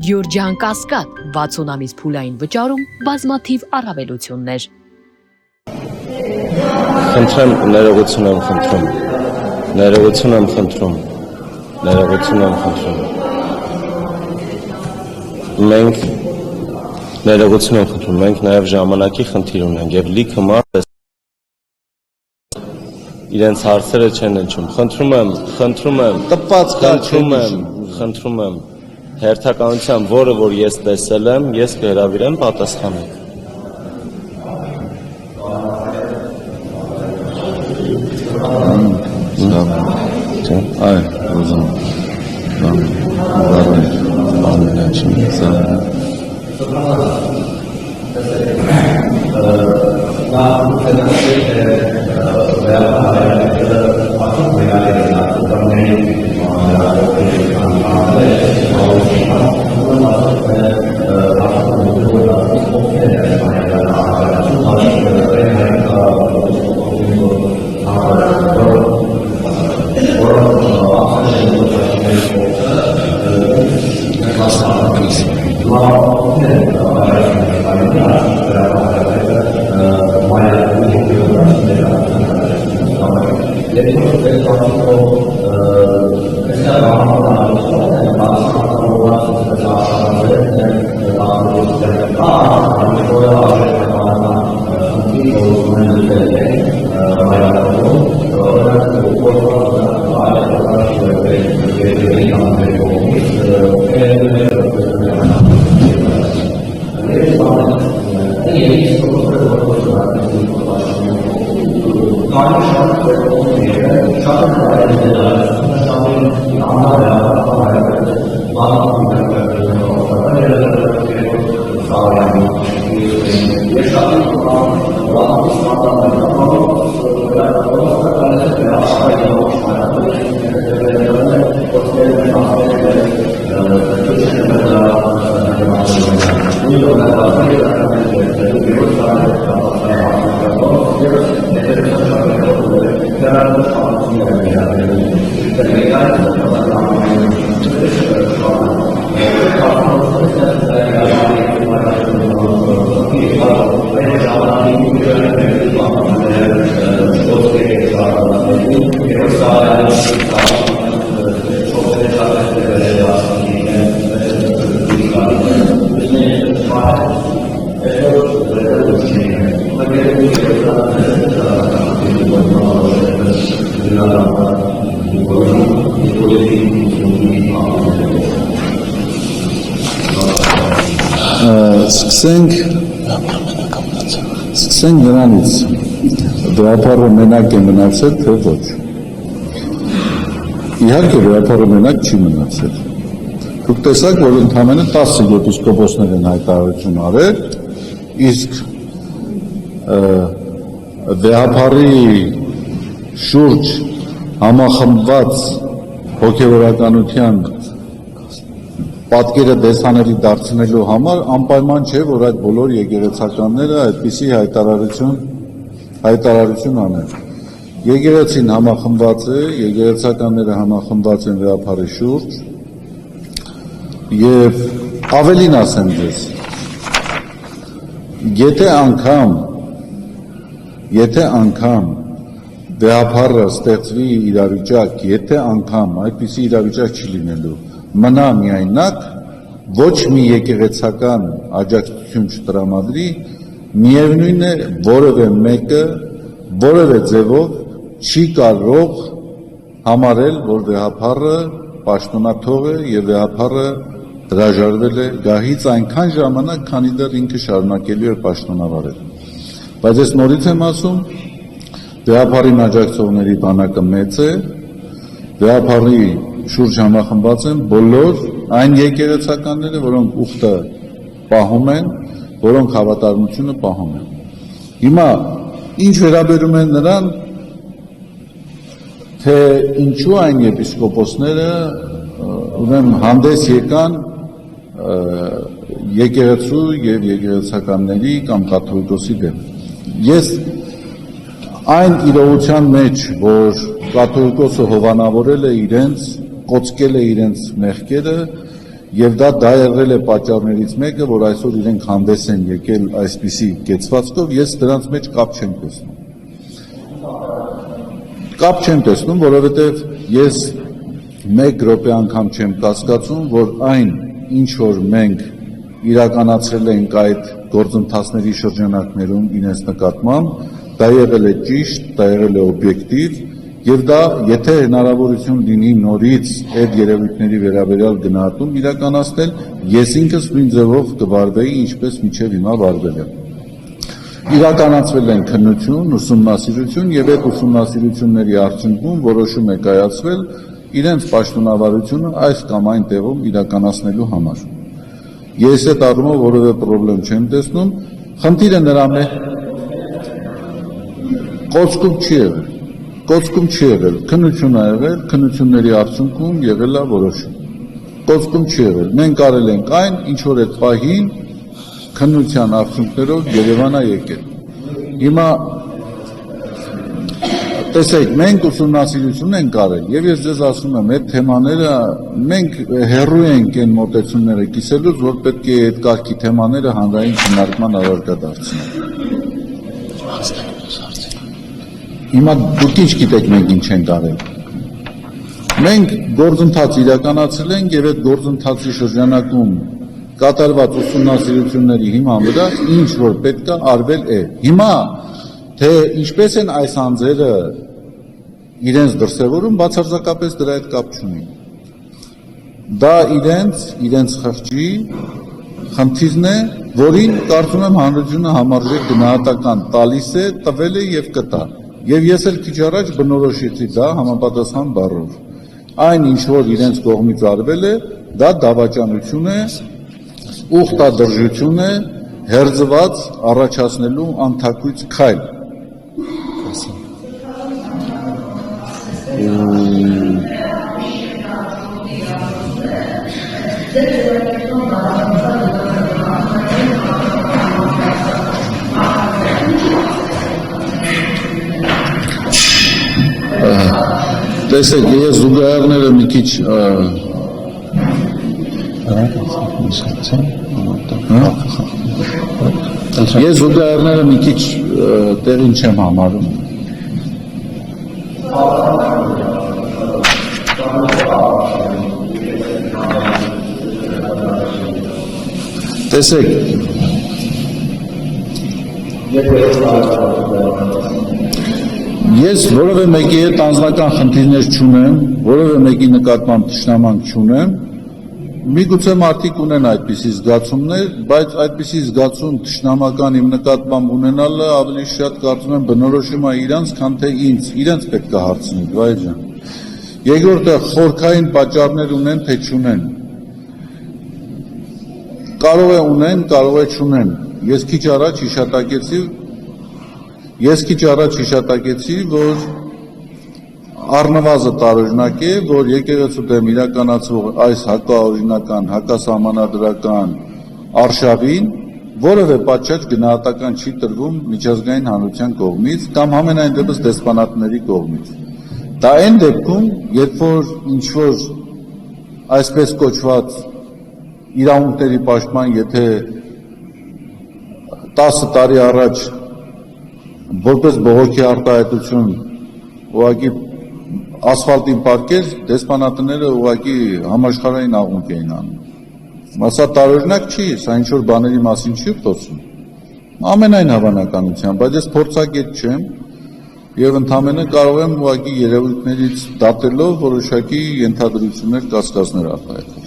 Գյորջյան Կասկադ 60 ամիս փուլային վճարում բազմաթիվ առավելություններ։ Խնդրեմ, ներողություն եմ խնդրում։ Ներողություն եմ խնդրում։ Ներողություն եմ խնդրում։ Մենք ներողություն եմ խնդրում, մենք նաև ժամանակի խնդիր ունենք եւ լիքը մարդ իրենց հարցերը չեն հնչում։ Խնդրում եմ, տպված խնդրում եմ հերթականության, որը որ ես տեսել եմ, ես կհրավիրեմ պատասխանեք։ Այ, ուզում Սկսենք նրանից, վեհապարը մենակ է մնացել, թե ոչ։ Իհարկե վեհապարը մենակ չի մնացել։ Դուք տեսաք, որ ընդամենը 10 եպիսկոպոսներ են հայտարարություն արել, իսկ վեհապարի շուրջ համախմբված հոգևորականության պատկերը տեսանելի դարձնելու համար անպայման չէ, որ այդ բոլոր եկեղեցականները այդպիսի հայտարարություն անեն։ Եկեղեցին համախմբված է, եկեղեցականները համախմբված են վեհապարի շուրջ եւ ավելին ասեմ ձեզ, եթե անգամ վեհապարը ստեղծվի իրավիճակ, եթե անգամ այդպիսի իրավիճակ չի լինելու, մնա միայնակ, ոչ մի եկեղեցական աջակցություն չտրամադրի, միևնույն է որևէ մեկը, որևէ ձևով չի կարող համարել, որ վեհապարը պաշտոնաթող է եւ վեհապարը հրաժարվել է գահից այնքան ժամանակ, քանի դեռ ինքը շարունակելու է պաշտոնավարել։ Բայց ես նորից եմ ասում, վեհապարին աջակցողների բանակը մեծ է, վեհապարի շուրջ համախմբված են բոլոր այն եկեղեցականները, որոնք ուխտը պահում են, որոնք հավատարմությունը պահում են։ Հիմա ինչ վերաբերում են նրան, թե ինչու այն եպիսկոպոսները ուրեմն հանդես եկան եկեղեցու եւ եկեղեցականների կամ կաթողիկոսի դեմ։ Ես այն իրողության մեջ, որ կաթողիկոսը հովանավորել է իրենց, կոծկել է իրենց մեղքերը, եւ դա եղել է պատճառներից մեկը, որ այսօր իրենք հանդես են եկել այսպիսի կեցվածքով, ես դրանց մեջ կապ չեմ տեսնում։ Կապ չեմ տեսնում, որովհետեւ ես մեկ րոպե անգամ չեմ կասկածում, որ այն, ինչ որ մենք իրականացրել ենք այդ գործընթացների շրջանակներում իրենց նկատմամբ, դա եղել է ճիշտ, դա եղել է օբյեկտիվ, եւ դա, եթե հնարավորություն լինի նորից այդ երևույթների վերաբերյալ գնահատում իրականացնել, ես ինքս նույն ձևով կվարվեի, ինչպես մինչև հիմա վարվել եմ։ Իրականացվել են քննություն, ուսումնասիրություն եւ այդ ուսումնասիրությունների արդյունքում որոշում է կայացվել իրենց պաշտոնավարությունը այս կամ այն տեղում իրականացնելու համար։ Ես այդ առումով որևէ խնդրեմ չեմ տեսնում, խնդիրը նրան է կոծկում չի եղել, քննություն ա եղել, քննությունների արդյունքում եղել է որոշում։ Կոծկում չի եղել, մենք արել ենք այն, ինչ որ այդ պահին քննության արդյունքներով Երևան ա եկել։ Հիմա տեսեք, մենք ուսումնասիրություն ենք արել, եւ ես ձեզ ասում եմ, այդ թեմաները մենք հեռու ենք այն մոտեցումները կիսելուց, որ պետք է այդ կարգի թեմաները հանրային քննարկման առարկա դարձնեն։ Հիմա դուք ինչ գիտեք մենք ինչ ենք արել։ Մենք գործընթաց իրականացրել ենք եւ այդ գործընթացի շրջանակում կատարված ուսումնասիրությունների հիման վրա ինչ որ պետք է արվել է։ Հիմա թե ինչպես են այս անձերը իրենց դրսևորում, բացարձակապես դրա հետ կապ չունի։ Դա իրենց խղճի խնդիրն է, որին կարծում եմ հանրությունը համարժեք գնահատական տալիս է, տվել է եւ կտա։ Եվ ես էլ քիչ առաջ բնորոշեցի դա համապատասխան բառով։ Այն ինչ որ իրենց կողմից արվել է, դա դավաճանություն է, ուխտադրժություն է, հերձված առաջացնելու անթակույց քայլ։ Տեսեք, ես զուգահեռները մի քիչ ես զուգահեռները մի քիչ տեղին չեմ համարում։ Տեսեք, ես որևէ մեկի հետ անձնական խնդիրներ չունեմ, որևէ մեկի նկատմամբ թշնամանք չունեմ, միգուցե մարդիկ ունեն այդպիսի զգացումներ, բայց այդպիսի զգացում թշնամական իմ նկատմամբ ունենալը ավելի շատ կարծում եմ բնորոշում է իրանց, քան թե ինձ, իրենց պետք է հարցնենք, վայ ջան։ Երկրորդը խորքային պատճառներ ունեն, թե չունեն։ Կարող է ունեն, կարող է չունեն։ Ես քիչ առաջ հիշատակեցի, որ առնվազն տարօրինակ է, որ եկեղեցու դեմ իրականացվող այս հակաօրինական, հակասահմանադրական արշավին որևէ պատշաճ գնահատական չի տրվում միջազգային հանրության կողմից կամ համենայն դեպս դեսպանատների կողմից։ Դա այն դեպքում, երբ որ ինչ-որ այսպես կոչված իրավունքների պաշտպան, եթե 10 տարի առաջ որպես բողոքի արտահայտություն ուղղակի ասֆալտին պարկեր, դեսպանատները ուղղակի համաշխարհային աղմուկ էին անում։ Սա տարօրինակ չի, սա ինչ-որ բաների մասին չի խոսում։ Ամենայն հավանականությամբ, բայց ես փորձագետ չեմ եւ ընդհանրապես կարող եմ ուղղակի երևույթներից դատելով որոշակի ենթադրություններ կասկածներ արտահայտել։